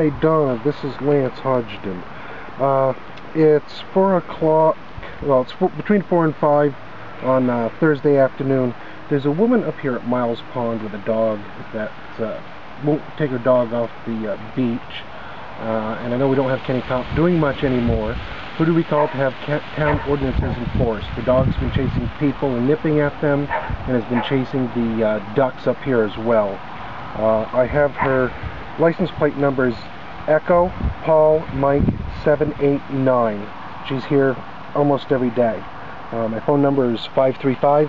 Hi, Donna. This is Lance Hodgson. It's 4 o'clock. Well, it's between 4 and 5 on Thursday afternoon. There's a woman up here at Miles Pond with a dog that won't take her dog off the beach. And I know we don't have Kenny Cop doing much anymore. Who do we call to have town ordinances enforced? The dog's been chasing people and nipping at them, and has been chasing the ducks up here as well. I have her license plate numbers Echo Paul Mike 789. She's here almost every day. My phone number is 535